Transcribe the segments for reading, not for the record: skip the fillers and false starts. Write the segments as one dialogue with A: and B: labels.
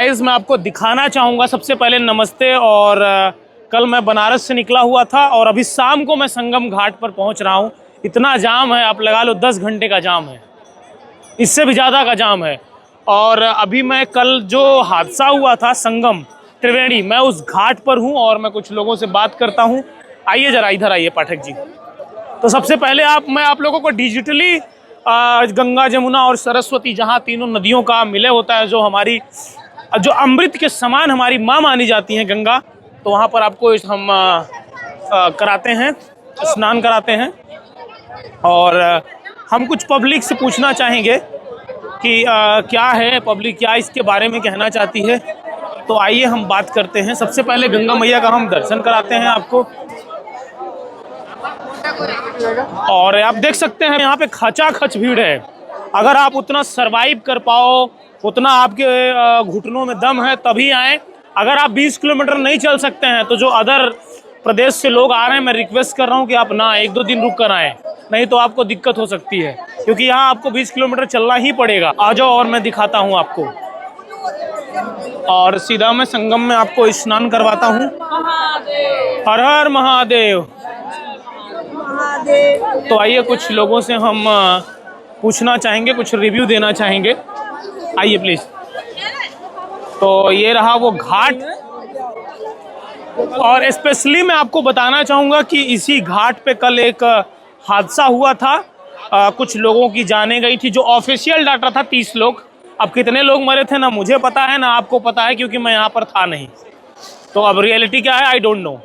A: Guys मैं आपको दिखाना चाहूँगा सबसे पहले नमस्ते। और कल मैं बनारस से निकला हुआ था और अभी शाम को मैं संगम घाट पर पहुँच रहा हूँ। इतना जाम है, आप लगा लो 10 घंटे का जाम है, इससे भी ज़्यादा का जाम है। और अभी मैं कल जो हादसा हुआ था संगम त्रिवेणी, मैं उस घाट पर हूँ और मैं कुछ लोगों से बात करता हूँ। आइए ज़रा इधर आइए पाठक जी। तो सबसे पहले मैं आप लोगों को डिजिटली गंगा जमुना और सरस्वती, जहाँ तीनों नदियों का मिलय होता है, जो अमृत के समान हमारी माँ मानी जाती हैं गंगा, तो वहाँ पर आपको हम कराते हैं, स्नान कराते हैं। और हम कुछ पब्लिक से पूछना चाहेंगे कि क्या है पब्लिक, क्या इसके बारे में कहना चाहती है। तो आइए हम बात करते हैं। सबसे पहले गंगा मैया का हम दर्शन कराते हैं आपको। और आप देख सकते हैं यहाँ पे खचाखच भीड़ है। अगर आप उतना सरवाइव कर पाओ, उतना आपके घुटनों में दम है, तभी आए। अगर आप 20 किलोमीटर नहीं चल सकते हैं तो जो अदर प्रदेश से लोग आ रहे हैं, मैं रिक्वेस्ट कर रहा हूँ कि आप ना 1-2 दिन रुक कर आएँ, नहीं तो आपको दिक्कत हो सकती है, क्योंकि यहाँ आपको 20 किलोमीटर चलना ही पड़ेगा। आ जाओ और मैं दिखाता हूँ आपको। और सीधा मैं संगम में आपको स्नान करवाता हूँ। हर हर महादेव। तो आइए कुछ लोगों से हम पूछना चाहेंगे, कुछ रिव्यू देना चाहेंगे। आइए प्लीज। तो ये रहा वो घाट। और स्पेशली मैं आपको बताना चाहूँगा कि इसी घाट पे कल एक हादसा हुआ था। कुछ लोगों की जाने गई थी। जो ऑफिशियल डाटा था 30 लोग। अब कितने लोग मरे थे ना मुझे पता है ना आपको पता है, क्योंकि मैं यहाँ पर था नहीं। तो अब रियलिटी क्या है आई डोंट नो,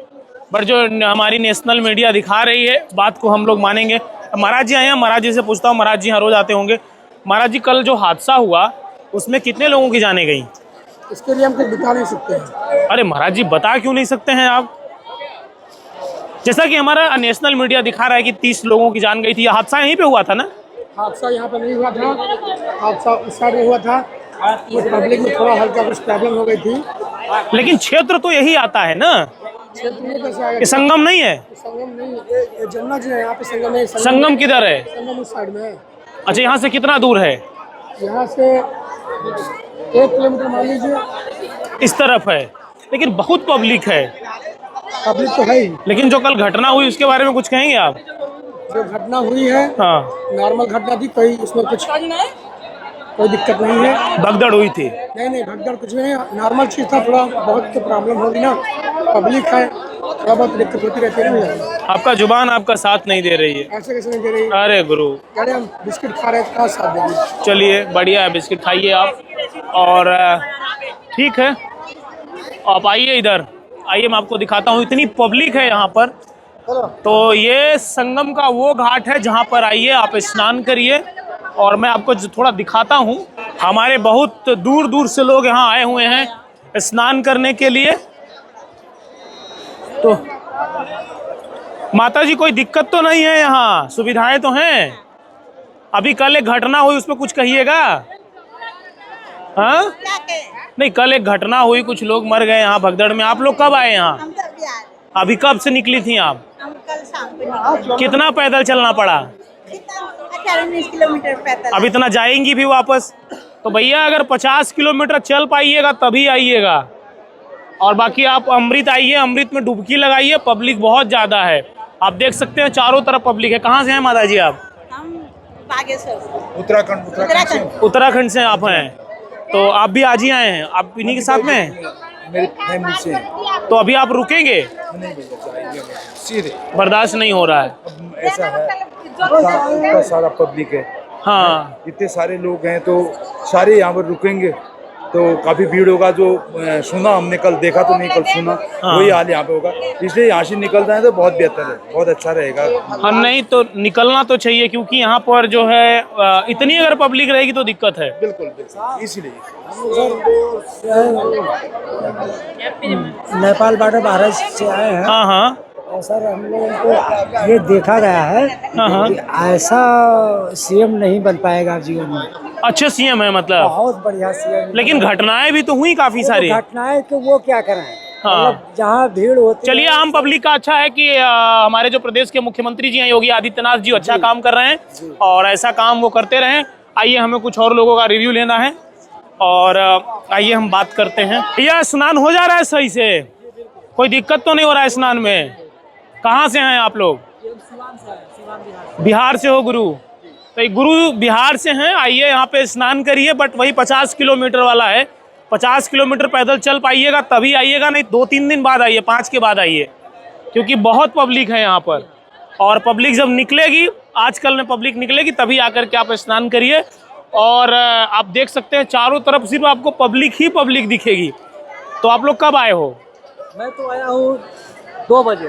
A: बट जो हमारी नेशनल मीडिया दिखा रही है बात को हम लोग मानेंगे। महाराज जी आए हैं, महाराज जी से पूछता हूँ। महाराज जी हर रोज आते होंगे। महाराज जी, कल जो हादसा हुआ उसमें कितने लोगों की जाने गई?
B: इसके लिए हम कुछ बता नहीं सकते हैं।
A: अरे महाराज जी, बता क्यों नहीं सकते हैं आप? जैसा कि हमारा नेशनल मीडिया दिखा रहा है कि 30 लोगों की जान गई थी। हादसा यहीं पे हुआ था ना?
B: हादसा यहाँ पे नहीं हुआ था, हादसा उस साइड में हुआ था। पब्लिक में थोड़ा हल्का कुछ प्रॉब्लम हो गई थी।
A: लेकिन क्षेत्र तो यही आता है ना,
B: क्षेत्र में कैसे आएगा?
A: कि संगम नहीं है?
B: संगम नहीं, ये जमुना जी है, यहाँ पे संगम नहीं।
A: संगम किधर है?
B: संगम उस साइड में है।
A: अच्छा, यहाँ से कितना दूर है?
B: यहाँ से 1 किलोमीटर मान लीजिए।
A: इस तरफ है, लेकिन बहुत पब्लिक है।
B: पब्लिक तो है ही,
A: लेकिन जो कल घटना हुई उसके बारे में कुछ कहेंगे आप?
B: जो घटना हुई है
A: हाँ,
B: नॉर्मल घटना थी, कोई इसमें कुछ कोई दिक्कत नहीं है।
A: भगदड़ हुई थी?
B: नहीं, भगदड़ कुछ नहीं, नॉर्मल चीज़ था। थोड़ा बहुत तो प्रॉब्लम होगी ना, पब्लिक है, थोड़ा बहुत दिक्कत होती रहती है ना।
A: आपका जुबान आपका साथ नहीं दे रही है।
B: ऐसे कैसे नहीं दे रही?
A: अरे गुरु,
B: अरे हम बिस्किट खा रहे हैं, कहाँ साथ देंगे?
A: चलिए बढ़िया है, बिस्किट खाइए आप। और ठीक है, आप आइए इधर आइए, मैं आपको दिखाता हूँ। इतनी पब्लिक है यहाँ पर। तो ये संगम का वो घाट है जहाँ पर आइए आप स्नान करिए। और मैं आपको थोड़ा दिखाता हूँ। हमारे बहुत दूर दूर से लोग यहाँ आए हुए हैं स्नान करने के लिए। तो माता जी, कोई दिक्कत तो नहीं है? यहाँ सुविधाएं तो हैं? अभी कल एक घटना हुई, उस पर कुछ कहिएगा। हाँ, नहीं, कल एक घटना हुई, कुछ लोग मर गए यहाँ भगदड़ में। आप लोग कब आए यहाँ? अभी कब से निकली थी आप?
C: कल शाम को निकले।
A: कितना पैदल चलना पड़ा?
C: 18-19 किलोमीटर पैदल।
A: अब इतना जाएंगी भी वापस? तो भैया अगर 50 किलोमीटर चल पाइएगा तभी आइएगा। और बाकी आप अमृत आइए, अमृत में डुबकी लगाइए। पब्लिक बहुत ज्यादा है, आप देख सकते हैं चारों तरफ पब्लिक है। कहाँ से हैं माता जी आप?
C: हम बागेश्वर,
A: उत्तराखंड से आप हैं? तो आप भी आज ही आए हैं? आप इन्हीं के साथ में हैं?
D: मेरी फैमिली से।
A: तो अभी आप रुकेंगे?
D: सीधे
A: बर्दाश्त नहीं हो रहा है?
D: ऐसा है, इतना सारा पब्लिक है।
A: हाँ,
D: इतने सारे लोग हैं तो सारे यहाँ पर रुकेंगे तो काफी भीड़ होगा। जो सुना हमने, कल देखा तो नहीं, कल सुना।
A: हाँ।
D: वही हाल यहाँ पे होगा, इसलिए यहाँ से निकल जाए तो बहुत बेहतर है, बहुत अच्छा रहेगा।
A: हाँ, नहीं तो निकलना तो चाहिए, क्योंकि यहाँ पर जो है इतनी अगर पब्लिक रहेगी तो दिक्कत है।
D: बिल्कुल बिल्कुल, इसीलिए।
B: नेपाल बॉर्डर भारत से आए हैं।
A: हाँ हाँ
B: और सर हम लोगों को ये देखा गया है
A: हाँ।
B: कि ऐसा सीएम नहीं बन पाएगा जीवन में।
A: अच्छे सीएम है मतलब?
B: बहुत बढ़िया सीएम।
A: लेकिन घटनाएं भी तो हुई काफी सारी।
B: घटनाएं तो वो क्या करें,
A: हाँ।
B: मतलब जहाँ भीड़ होती।
A: चलिए, आम पब्लिक का अच्छा है कि हमारे जो प्रदेश के मुख्यमंत्री जी हैं योगी आदित्यनाथ जी अच्छा काम कर रहे हैं और ऐसा काम वो करते रहें। आइए, हमें कुछ और लोगों का रिव्यू लेना है। और आइए हम बात करते हैं। भैया स्नान हो जा रहा है सही से, कोई दिक्कत तो नहीं हो रहा है स्नान में? कहाँ से हैं आप लोग? बिहार से हो गुरु? तो ये गुरु बिहार से हैं, आइए यहाँ पे स्नान करिए। बट वही 50 किलोमीटर वाला है, 50 किलोमीटर पैदल चल पाइएगा तभी आइएगा, नहीं 2-3 दिन बाद आइए, 5 के बाद आइए, क्योंकि बहुत पब्लिक है यहाँ पर। और पब्लिक जब निकलेगी, आजकल में पब्लिक निकलेगी तभी आकर के आप स्नान करिए। और आप देख सकते हैं चारों तरफ सिर्फ आपको पब्लिक ही पब्लिक दिखेगी। तो आप लोग कब आए हो?
E: मैं तो आया हूँ 2 बजे।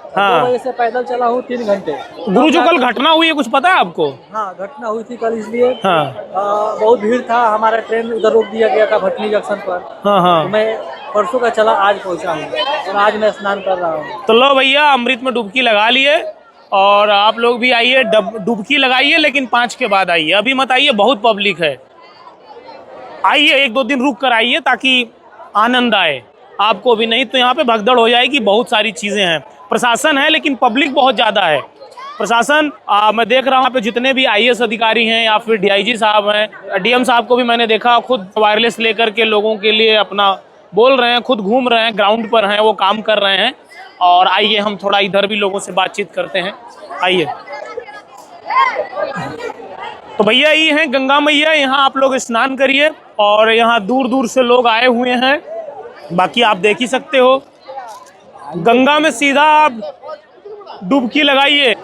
A: हाँ।
E: 2 बजे से पैदल चला हूँ 3 घंटे।
A: गुरु जो कल घटना हुई है कुछ पता है आपको?
E: हाँ, घटना हुई थी कल, इसलिए
A: हाँ
E: बहुत भीड़ था। हमारा ट्रेन उधर रोक दिया गया था भटनी जंक्शन पर।
A: हाँ हाँ।
E: तो मैं परसों का चला, आज पहुँचा हूँ और आज मैं स्नान कर रहा हूँ।
A: तो लो भैया, अमृत में डुबकी लगा लिए और आप लोग भी आइए, डुबकी लगाइए, लेकिन 5 के बाद आइए, अभी मत आइए, बहुत पब्लिक है। आइए 1-2 दिन रुक कर आइए ताकि आनंद आए आपको भी, नहीं तो यहाँ पे भगदड़ हो जाएगी। बहुत सारी चीज़ें हैं, प्रशासन है लेकिन पब्लिक बहुत ज़्यादा है। प्रशासन मैं देख रहा हूँ यहाँ पे जितने भी IAS अधिकारी हैं या फिर DIG साहब हैं, DM साहब को भी मैंने देखा, खुद वायरलेस लेकर के लोगों के लिए अपना बोल रहे हैं, खुद घूम रहे हैं, ग्राउंड पर हैं, वो काम कर रहे हैं। और आइए हम थोड़ा इधर भी लोगों से बातचीत करते हैं, आइए। तो भैया ये हैं गंगा मैया, यहाँ आप लोग स्नान करिए और यहाँ दूर दूर से लोग आए हुए हैं। बाकी आप देख ही सकते हो, गंगा में सीधा आप डुबकी लगाइए।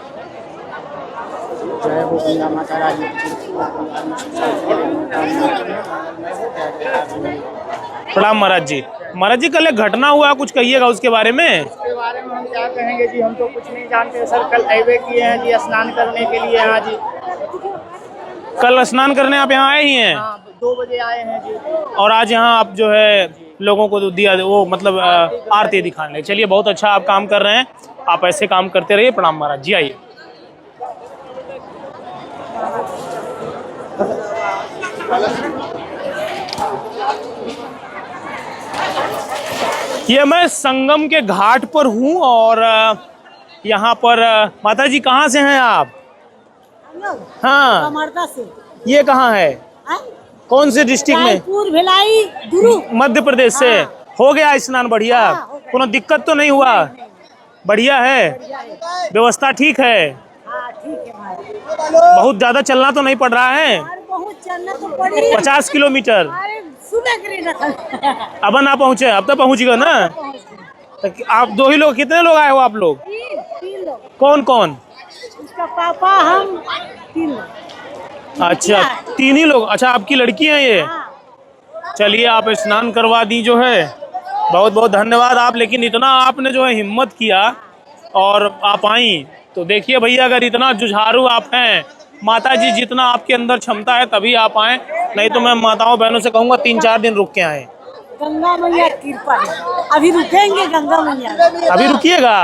A: प्रणाम महाराज जी। महाराज जी कल एक घटना हुआ, कुछ कहिएगा उसके बारे में?
F: उसके बारे में हम क्या कहेंगे जी, हम तो कुछ नहीं जानते सर। कल हाईवे किए हैं जी स्नान करने के लिए यहाँ जी।
A: कल स्नान करने आप यहाँ आए ही हैं?
F: हाँ, 2 बजे आए हैं जी।
A: और आज यहाँ आप जो है लोगों को दिया, वो मतलब आरती दिखाने। चलिए बहुत अच्छा आप काम कर रहे हैं, आप ऐसे काम करते रहिए। प्रणाम महाराज जी, आइए। ये मैं संगम के घाट पर हूँ और यहाँ पर माता जी कहाँ से हैं आप? हाँ,
C: कमरदा से।
A: ये कहाँ है? कौन से डिस्ट्रिक्ट में?
C: रायपुर, भिलाई, गुरु।
A: मध्य प्रदेश से। हो गया स्नान बढ़िया? कोनो दिक्कत तो नहीं हुआ? बढ़िया है, व्यवस्था ठीक है?
C: हाँ, ठीक है भाई।
A: बहुत ज्यादा चलना तो नहीं पड़ रहा है?
C: बहुत चलना तो पड़ी।
A: 50 किलोमीटर।
C: अरे सुबह करे
A: अब ना पहुँचे, अब तो पहुँचेगा ना? तो आप 2 ही लोग, कितने लोग आए हो आप लोग?
C: 3 लोग।
A: कौन कौन?
C: उसका पापा, हम 3 लोग।
A: अच्छा 3 ही लोग। अच्छा आपकी लड़की है ये? चलिए आप स्नान करवा दी जो है, बहुत बहुत धन्यवाद आप। लेकिन इतना आपने जो है हिम्मत किया और आप आई, तो देखिए भैया अगर इतना जुझारू आप हैं, माता जी जितना आपके अंदर क्षमता है तभी आप आए, नहीं तो मैं माताओं बहनों से कहूँगा 3-4 दिन रुक के आए।
C: गंगा मैया कृपा है, अभी रुकेंगे गंगा मैया।
A: अभी रुकिएगा?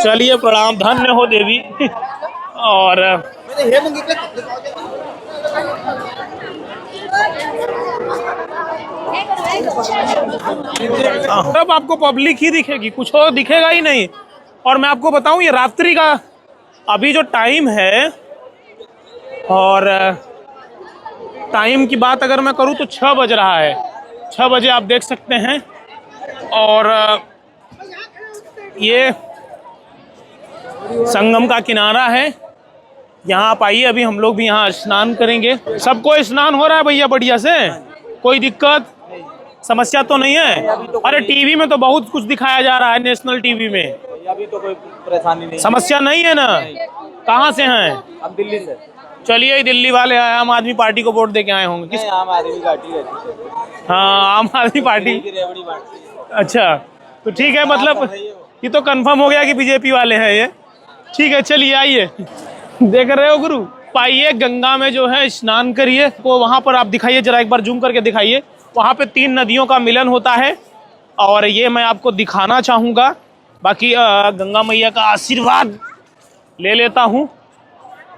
A: चलिए प्रणाम, धन्य हो देवी। और तब आपको पब्लिक ही दिखेगी, कुछ और दिखेगा ही नहीं। और मैं आपको बताऊं ये रात्रि का अभी जो टाइम है, और टाइम की बात अगर मैं करूं तो 6 बज रहा है। 6 बजे आप देख सकते हैं। और ये संगम का किनारा है, यहाँ आप आइए, अभी हम लोग भी यहाँ स्नान करेंगे। सबको स्नान हो रहा है भैया बढ़िया से? कोई दिक्कत समस्या तो नहीं है? अरे टीवी में तो बहुत कुछ दिखाया जा रहा है, नेशनल टीवी में।
E: अभी तो कोई परेशानी नहीं,
A: समस्या नहीं है ना? कहाँ से हैं?
E: अब दिल्ली से।
A: चलिए दिल्ली वाले आए, आम आदमी पार्टी को वोट दे के आए होंगे। किस?
E: आम आदमी पार्टी रहती है।
A: हाँ, आम आदमी पार्टी। अच्छा तो ठीक है, मतलब ये तो कंफर्म हो गया कि बीजेपी वाले हैं ये। ठीक है चलिए आइए। देख रहे हो गुरु, पाइए गंगा में जो है स्नान करिए। वो वहाँ पर आप दिखाइए, जरा एक बार जूम करके दिखाइए। वहाँ पे 3 नदियों का मिलन होता है और ये मैं आपको दिखाना चाहूँगा। बाकी गंगा मैया का आशीर्वाद ले लेता हूँ।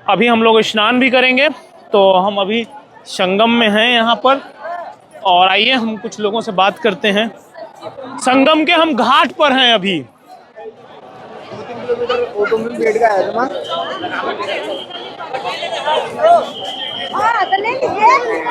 A: अभी हम लोग स्नान भी करेंगे, तो हम अभी संगम में हैं यहाँ पर। और आइए हम कुछ लोगों से बात करते हैं। संगम के हम घाट पर हैं अभी।
F: 2-3 किलोमीटर ऑटो में बैठ गया है
C: हाँ, तो ले लीजिए।